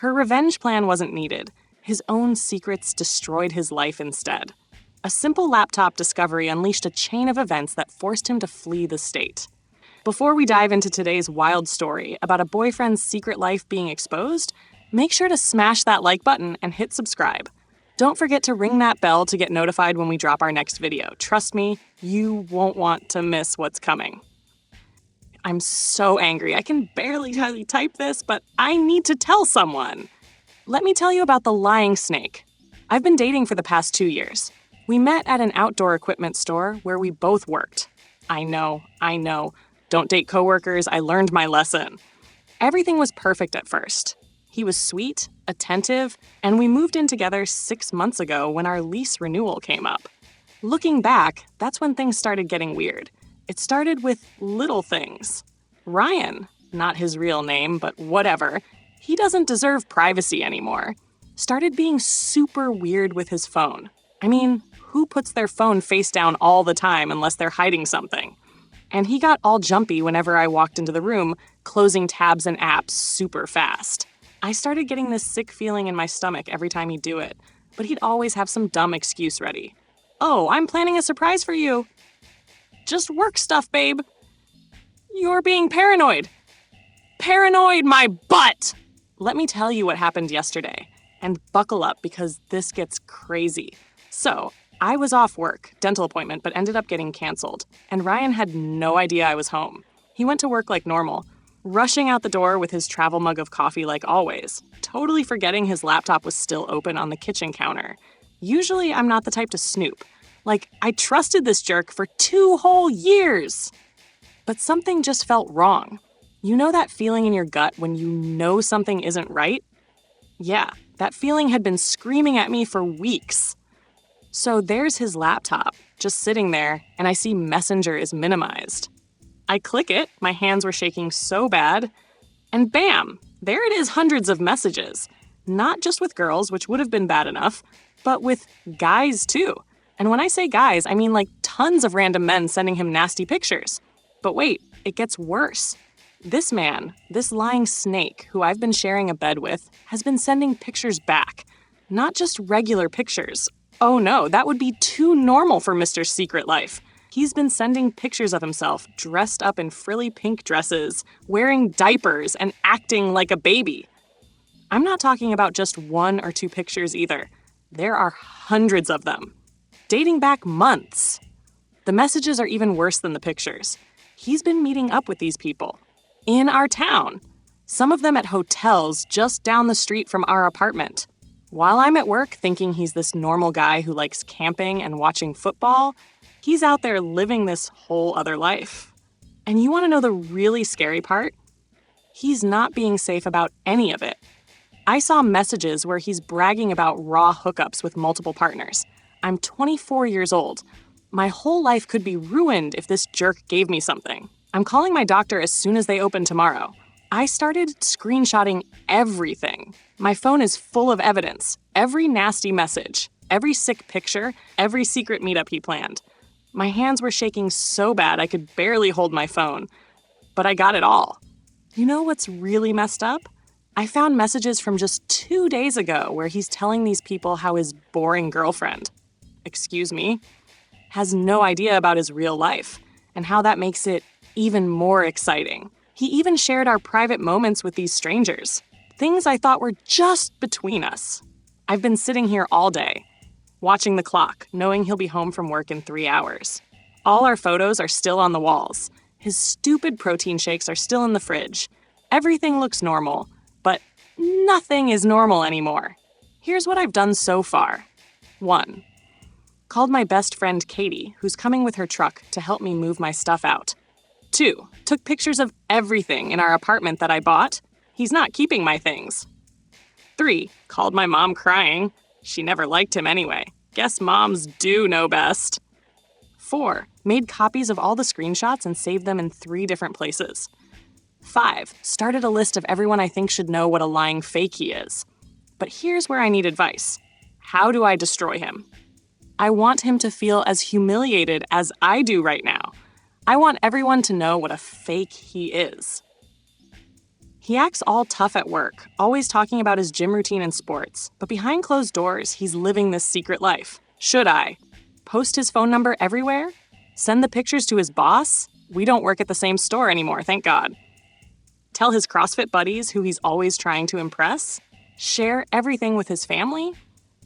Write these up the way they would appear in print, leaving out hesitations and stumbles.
Her revenge plan wasn't needed. His own secrets destroyed his life instead. A simple laptop discovery unleashed a chain of events that forced him to flee the state. Before we dive into today's wild story about a boyfriend's secret life being exposed, make sure to smash that like button and hit subscribe. Don't forget to ring that bell to get notified when we drop our next video. Trust me, you won't want to miss what's coming. I'm so angry. I can barely type this, but I need to tell someone. Let me tell you about the lying snake. I've been dating for the past 2 years. We met at an outdoor equipment store where we both worked. I know. Don't date coworkers. I learned my lesson. Everything was perfect at first. He was sweet, attentive, and we moved in together 6 months ago when our lease renewal came up. Looking back, that's when things started getting weird. It started with little things. Ryan, not his real name, but whatever, he doesn't deserve privacy anymore, started being super weird with his phone. I mean, who puts their phone face down all the time unless they're hiding something? And he got all jumpy whenever I walked into the room, closing tabs and apps super fast. I started getting this sick feeling in my stomach every time he'd do it, but he'd always have some dumb excuse ready. Oh, I'm planning a surprise for you. Just work stuff, babe. You're being paranoid. Paranoid, my butt! Let me tell you what happened yesterday. And buckle up because this gets crazy. So, I was off work, dental appointment, but ended up getting canceled. And Ryan had no idea I was home. He went to work like normal, rushing out the door with his travel mug of coffee like always, totally forgetting his laptop was still open on the kitchen counter. Usually, I'm not the type to snoop. Like, I trusted this jerk for 2 whole years. But something just felt wrong. You know that feeling in your gut when you know something isn't right? Yeah, that feeling had been screaming at me for weeks. So there's his laptop, just sitting there, and I see Messenger is minimized. I click it, my hands were shaking so bad, and bam, there it is, hundreds of messages. Not just with girls, which would have been bad enough, but with guys too. And when I say guys, I mean like tons of random men sending him nasty pictures. But wait, it gets worse. This man, this lying snake who I've been sharing a bed with, has been sending pictures back. Not just regular pictures. Oh no, that would be too normal for Mr. Secret Life. He's been sending pictures of himself dressed up in frilly pink dresses, wearing diapers, and acting like a baby. I'm not talking about just 1 or 2 pictures either. There are hundreds of them, dating back months. The messages are even worse than the pictures. He's been meeting up with these people in our town, some of them at hotels just down the street from our apartment. While I'm at work thinking he's this normal guy who likes camping and watching football, he's out there living this whole other life. And you want to know the really scary part? He's not being safe about any of it. I saw messages where he's bragging about raw hookups with multiple partners. I'm 24 years old. My whole life could be ruined if this jerk gave me something. I'm calling my doctor as soon as they open tomorrow. I started screenshotting everything. My phone is full of evidence. Every nasty message, every sick picture, every secret meetup he planned. My hands were shaking so bad I could barely hold my phone. But I got it all. You know what's really messed up? I found messages from just 2 days ago where he's telling these people how his boring girlfriend, excuse me, has no idea about his real life and how that makes it even more exciting. He even shared our private moments with these strangers, things I thought were just between us. I've been sitting here all day, watching the clock, knowing he'll be home from work in 3 hours. All our photos are still on the walls. His stupid protein shakes are still in the fridge. Everything looks normal, but nothing is normal anymore. Here's what I've done so far. 1. Called my best friend Katie, who's coming with her truck to help me move my stuff out. 2. Took pictures of everything in our apartment that I bought. He's not keeping my things. 3. Called my mom crying. She never liked him anyway. Guess moms do know best. 4. Made copies of all the screenshots and saved them in 3 different places. 5. Started a list of everyone I think should know what a lying fake he is. But here's where I need advice. How do I destroy him? I want him to feel as humiliated as I do right now. I want everyone to know what a fake he is. He acts all tough at work, always talking about his gym routine and sports, but behind closed doors, he's living this secret life. Should I? Post his phone number everywhere? Send the pictures to his boss? We don't work at the same store anymore, thank God. Tell his CrossFit buddies who he's always trying to impress? Share everything with his family?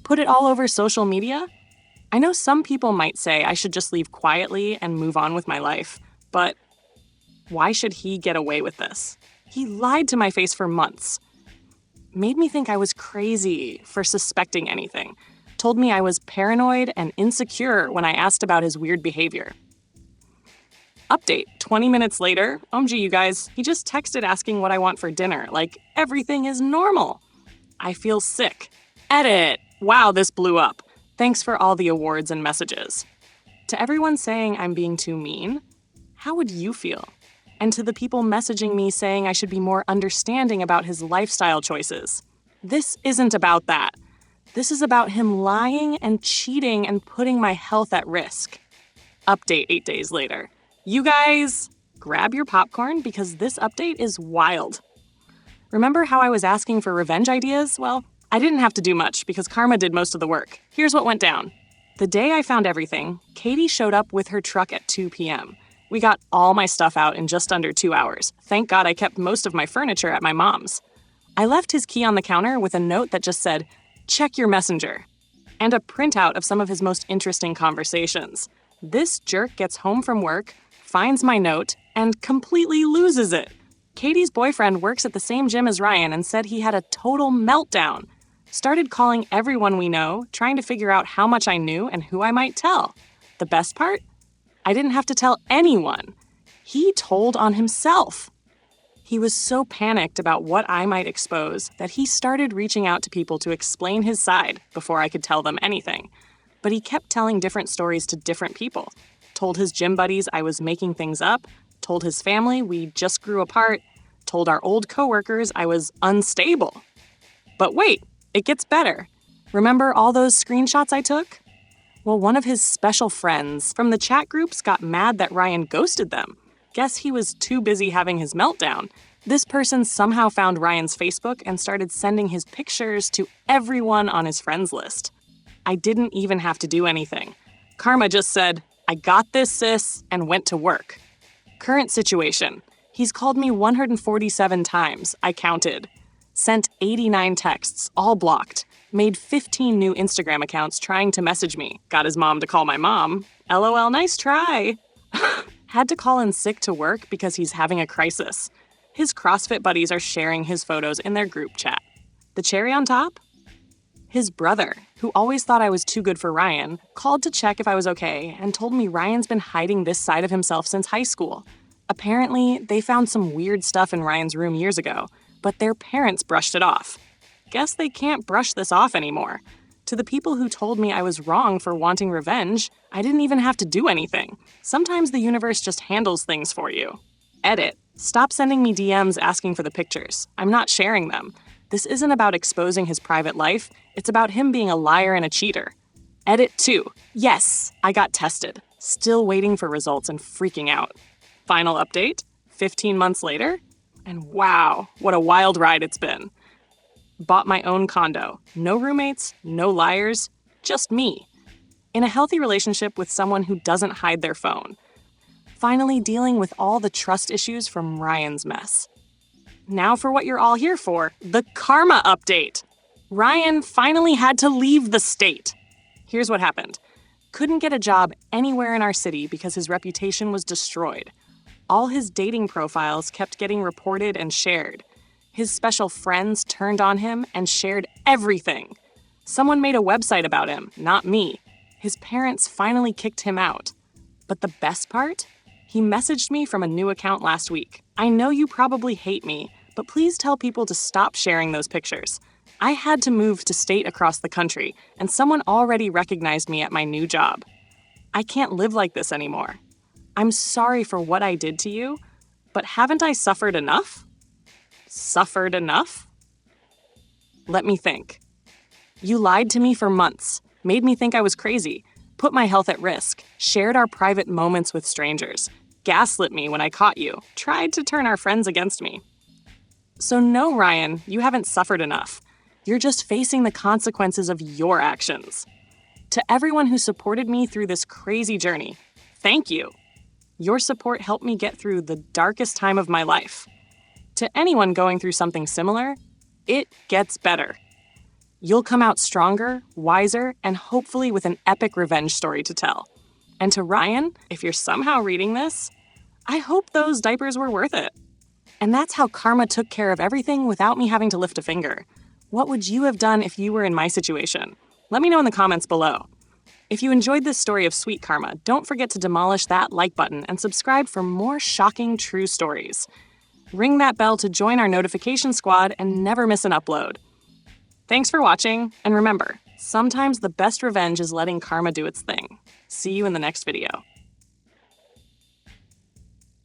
Put it all over social media? I know some people might say I should just leave quietly and move on with my life, but why should he get away with this? He lied to my face for months. Made me think I was crazy for suspecting anything. Told me I was paranoid and insecure when I asked about his weird behavior. Update, 20 minutes later, OMG you guys, he just texted asking what I want for dinner, like everything is normal. I feel sick. Edit. Wow, this blew up. Thanks for all the awards and messages. To everyone saying I'm being too mean, how would you feel? And to the people messaging me saying I should be more understanding about his lifestyle choices. This isn't about that. This is about him lying and cheating and putting my health at risk. Update 8 days later. You guys, grab your popcorn because this update is wild. Remember how I was asking for revenge ideas? Well, I didn't have to do much because karma did most of the work. Here's what went down. The day I found everything, Katie showed up with her truck at 2 p.m. We got all my stuff out in just under 2 hours. Thank God I kept most of my furniture at my mom's. I left his key on the counter with a note that just said, "Check your messenger," and a printout of some of his most interesting conversations. This jerk gets home from work, finds my note, and completely loses it. Katie's boyfriend works at the same gym as Ryan and said he had a total meltdown. Started calling everyone we know, trying to figure out how much I knew and who I might tell. The best part? I didn't have to tell anyone. He told on himself. He was so panicked about what I might expose that he started reaching out to people to explain his side before I could tell them anything. But he kept telling different stories to different people. Told his gym buddies I was making things up, told his family we just grew apart, told our old coworkers I was unstable. But wait, it gets better. Remember all those screenshots I took? Well, one of his special friends from the chat groups got mad that Ryan ghosted them. Guess he was too busy having his meltdown. This person somehow found Ryan's Facebook and started sending his pictures to everyone on his friends list. I didn't even have to do anything. Karma just said, "I got this, sis," and went to work. Current situation. He's called me 147 times, I counted. Sent 89 texts, all blocked. Made 15 new Instagram accounts trying to message me. Got his mom to call my mom. LOL, nice try. Had to call in sick to work because he's having a crisis. His CrossFit buddies are sharing his photos in their group chat. The cherry on top? His brother, who always thought I was too good for Ryan, called to check if I was okay and told me Ryan's been hiding this side of himself since high school. Apparently, they found some weird stuff in Ryan's room years ago, but their parents brushed it off. Guess they can't brush this off anymore. To the people who told me I was wrong for wanting revenge, I didn't even have to do anything. Sometimes the universe just handles things for you. Edit. Stop sending me DMs asking for the pictures. I'm not sharing them. This isn't about exposing his private life. It's about him being a liar and a cheater. Edit 2. Yes, I got tested. Still waiting for results and freaking out. Final update, 15 months later. And wow, what a wild ride it's been. Bought my own condo. No roommates, no liars, just me. In a healthy relationship with someone who doesn't hide their phone. Finally dealing with all the trust issues from Ryan's mess. Now for what you're all here for, the karma update. Ryan finally had to leave the state. Here's what happened. Couldn't get a job anywhere in our city because his reputation was destroyed. All his dating profiles kept getting reported and shared. His special friends turned on him and shared everything. Someone made a website about him, not me. His parents finally kicked him out. But the best part? He messaged me from a new account last week. I know you probably hate me, but please tell people to stop sharing those pictures. I had to move to state across the country, and someone already recognized me at my new job. I can't live like this anymore. I'm sorry for what I did to you, but haven't I suffered enough? Suffered enough? Let me think. You lied to me for months, made me think I was crazy, put my health at risk, shared our private moments with strangers, gaslit me when I caught you, tried to turn our friends against me. So no, Ryan, you haven't suffered enough. You're just facing the consequences of your actions. To everyone who supported me through this crazy journey, thank you. Your support helped me get through the darkest time of my life. To anyone going through something similar, it gets better. You'll come out stronger, wiser, and hopefully with an epic revenge story to tell. And to Ryan, if you're somehow reading this, I hope those diapers were worth it. And that's how karma took care of everything without me having to lift a finger. What would you have done if you were in my situation? Let me know in the comments below. If you enjoyed this story of sweet karma, don't forget to demolish that like button and subscribe for more shocking true stories. Ring that bell to join our notification squad and never miss an upload. Thanks for watching, and remember, sometimes the best revenge is letting karma do its thing. See you in the next video.